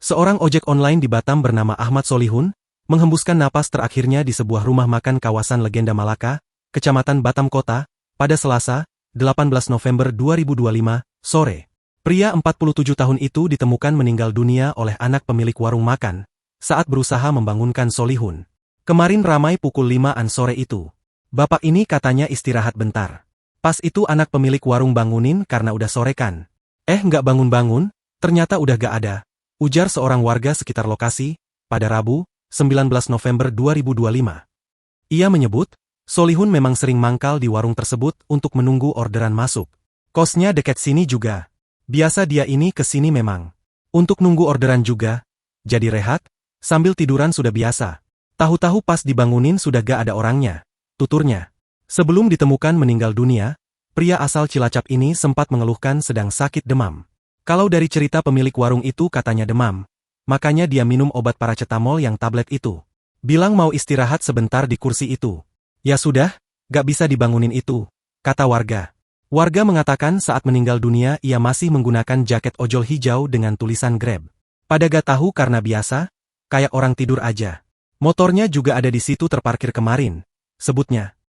Seorang ojek online di Batam bernama Ahmad Solihun, menghembuskan napas terakhirnya di sebuah rumah makan kawasan Legenda Malaka, Kecamatan Batam Kota, pada Selasa, 18 November 2025, sore. Pria 47 tahun itu ditemukan meninggal dunia oleh anak pemilik warung makan, saat berusaha membangunkan Solihun. Kemarin ramai pukul 5-an sore itu. Bapak ini katanya istirahat bentar. Pas itu anak pemilik warung bangunin karena udah sore kan. Nggak bangun-bangun, ternyata udah gak ada. Ujar seorang warga sekitar lokasi, pada Rabu, 19 November 2025. Ia menyebut, Solihun memang sering mangkal di warung tersebut untuk menunggu orderan masuk. Kosnya dekat sini juga. Biasa dia ini ke sini memang. Untuk nunggu orderan juga. Jadi rehat, sambil tiduran sudah biasa. Tahu-tahu pas dibangunin sudah gak ada orangnya. Tuturnya. Sebelum ditemukan meninggal dunia, pria asal Cilacap ini sempat mengeluhkan sedang sakit demam. Kalau dari cerita pemilik warung itu katanya demam, makanya dia minum obat paracetamol yang tablet itu. Bilang mau istirahat sebentar di kursi itu. Ya sudah, gak bisa dibangunin itu, kata warga. Warga mengatakan saat meninggal dunia ia masih menggunakan jaket ojol hijau dengan tulisan Grab. Pada gak tahu karena biasa, kayak orang tidur aja. Motornya juga ada di situ terparkir kemarin, sebutnya.